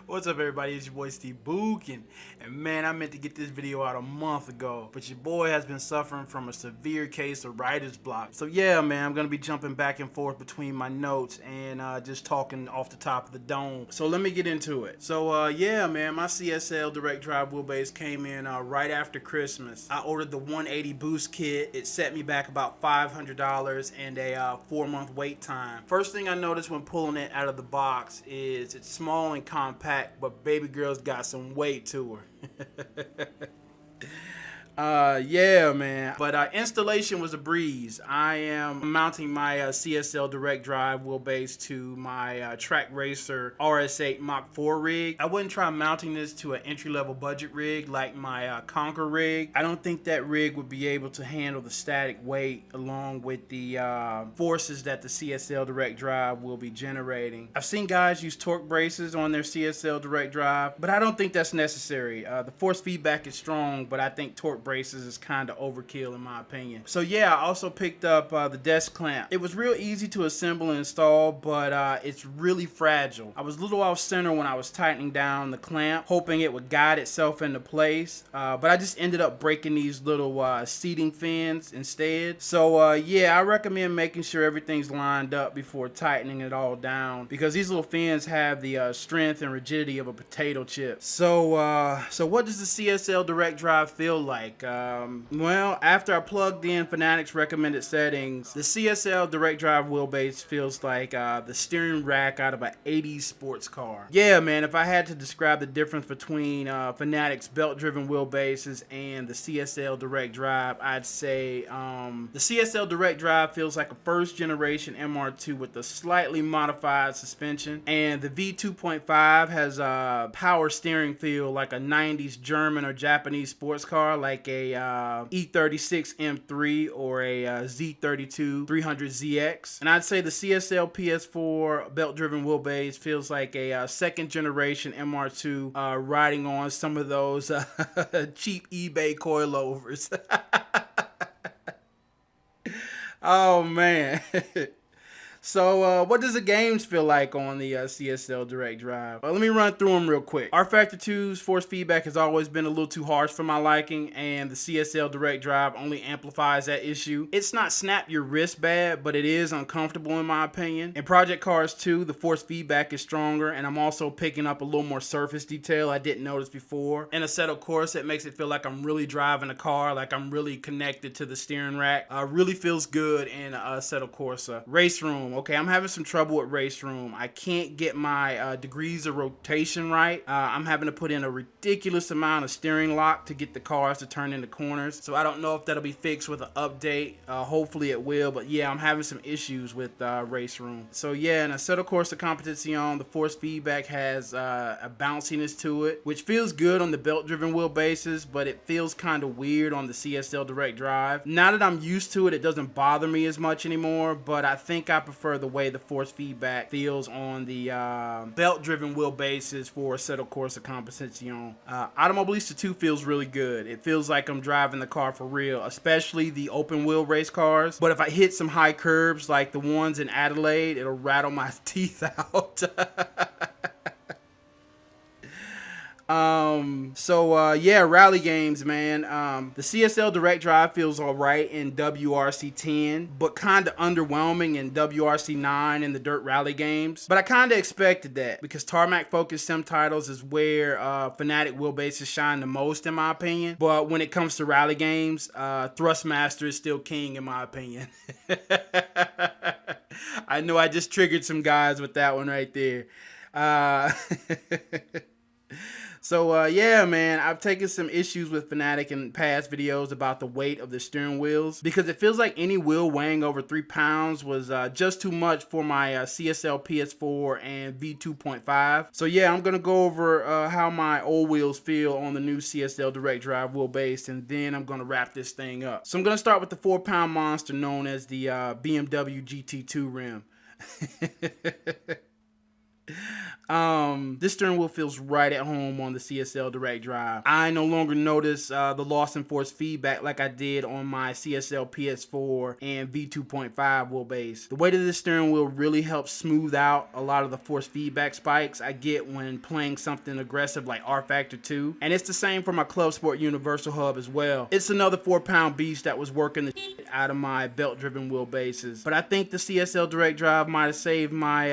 What's up, everybody? It's your boy Steve Book, and man, I meant to get this video out a month ago, but your boy has been suffering from a severe case of writer's block. So yeah, man, I'm gonna be jumping back and forth between my notes and just talking off the top of the dome. So let me get into it. So yeah, man, my CSL direct drive wheelbase came in right after Christmas. I ordered the 180 boost kit. It set me back about $500 and a 4-month wait time. First thing I noticed when pulling it out of the box is it's small and compact, but baby girl's got some weight to her. Yeah, man. But installation was a breeze. I am mounting my CSL direct drive wheelbase to my Trak Racer RS8 Mach 4 rig. I wouldn't try mounting this to an entry-level budget rig like my Conquer rig. I don't think that rig would be able to handle the static weight along with the forces that the CSL direct drive will be generating. I've seen guys use torque braces on their CSL direct drive, but I don't think that's necessary. The force feedback is strong, but I think torque braces is kind of overkill in my opinion. So yeah, I also picked up the desk clamp. It was real easy to assemble and install, but it's really fragile. I was a little off center when I was tightening down the clamp, hoping it would guide itself into place, but I just ended up breaking these little seating fins instead. So yeah, I recommend making sure everything's lined up before tightening it all down, because these little fins have the strength and rigidity of a potato chip. So what does the CSL direct drive feel like? Well, after I plugged in Fanatec's recommended settings, the CSL direct drive wheelbase feels like the steering rack out of an 80s sports car. Yeah, man, if I had to describe the difference between Fanatec's belt-driven wheelbases and the CSL direct drive, I'd say the CSL direct drive feels like a first-generation MR2 with a slightly modified suspension, and the V2.5 has a power steering feel like a 90s German or Japanese sports car, like a E36 M3 or a Z32 300ZX. And I'd say the CSL PS4 belt-driven wheelbase feels like a second-generation MR2 riding on some of those cheap eBay coilovers. Oh man. So what does the games feel like on the CSL direct drive? Let me run through them real quick. R-Factor 2's force feedback has always been a little too harsh for my liking, and the CSL direct drive only amplifies that issue. It's not snap your wrist bad, but it is uncomfortable in my opinion. In Project Cars 2, the force feedback is stronger, and I'm also picking up a little more surface detail I didn't notice before. In Assetto Corsa, it makes it feel like I'm really driving a car, like I'm really connected to the steering rack. Really feels good in Assetto Corsa. Race Room. Okay, I'm having some trouble with Race Room. I can't get my degrees of rotation right. I'm having to put in a ridiculous amount of steering lock to get the cars to turn into corners. So I don't know if that'll be fixed with an update. Hopefully it will. But yeah, I'm having some issues with Race Room. So yeah, in Assetto Corsa Competizione, the force feedback has a bounciness to it, which feels good on the belt-driven wheelbases, but it feels kind of weird on the CSL direct drive. Now that I'm used to it, it doesn't bother me as much anymore, but I think I prefer the way the force feedback feels on the belt-driven wheelbases for Assetto Corsa Competizione. Automobilista 2 feels really good. It feels like I'm driving the car for real, especially the open wheel race cars. But if I hit some high curbs like the ones in Adelaide, it'll rattle my teeth out. Yeah, rally games, man. The CSL direct drive feels alright in WRC 10, but kind of underwhelming in WRC 9 in the dirt rally games. But I kind of expected that, because tarmac focused sim titles is where Fanatec wheelbases shine the most in my opinion. But when it comes to rally games, Thrustmaster is still king in my opinion. I know I just triggered some guys with that one right there. So yeah, man, I've taken some issues with Fanatec in past videos about the weight of the steering wheels, because it feels like any wheel weighing over 3 pounds was just too much for my CSL PS4 and V2.5. So yeah, I'm gonna go over how my old wheels feel on the new CSL direct drive wheelbase, and then I'm gonna wrap this thing up. So I'm gonna start with the 4-pound monster known as the BMW GT2 rim. This steering wheel feels right at home on the CSL Direct Drive. I no longer notice the loss in force feedback like I did on my CSL PS4 and V2.5 wheelbase. The weight of this steering wheel really helps smooth out a lot of the force feedback spikes I get when playing something aggressive like R Factor 2. And it's the same for my Clubsport Universal Hub as well. It's another 4-pound beast that was working the shit out of my belt-driven wheelbases. But I think the CSL Direct Drive might have saved my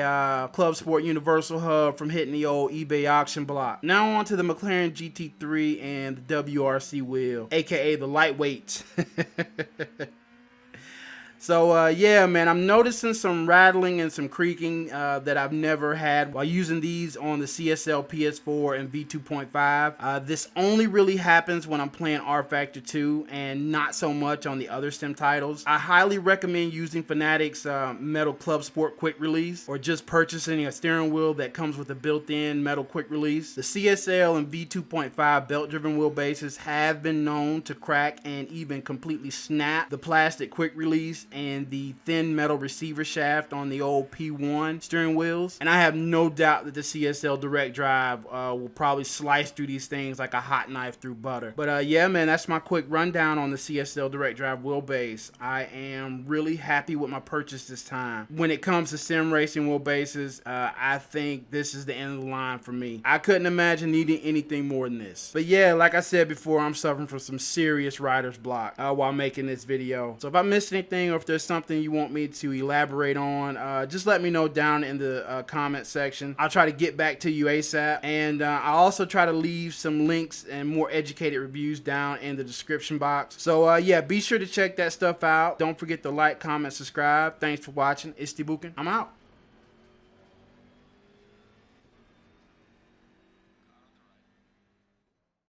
Clubsport Universal Hub from hitting the old eBay auction block. Now on to the McLaren GT3 and the WRC wheel, aka the lightweight. So yeah, man, I'm noticing some rattling and some creaking that I've never had while using these on the CSL PS4 and V2.5. This only really happens when I'm playing R Factor 2 and not so much on the other STEM titles. I highly recommend using Fanatec's Metal Clubsport Quick Release, or just purchasing a steering wheel that comes with a built-in metal quick release. The CSL and V2.5 belt-driven wheelbases have been known to crack and even completely snap the plastic quick release and the thin metal receiver shaft on the old P1 steering wheels. And I have no doubt that the CSL Direct Drive will probably slice through these things like a hot knife through butter. But yeah, man, that's my quick rundown on the CSL Direct Drive wheelbase. I am really happy with my purchase this time. When it comes to sim racing wheelbases, I think this is the end of the line for me. I couldn't imagine needing anything more than this. But yeah, like I said before, I'm suffering from some serious writer's block while making this video. So if I missed anything, or if there's something you want me to elaborate on, just let me know down in the comment section. I'll try to get back to you ASAP, and I'll also try to leave some links and more educated reviews down in the description box. So yeah, be sure to check that stuff out. Don't forget to like, comment, subscribe. Thanks for watching. It's Tibukin. I'm out.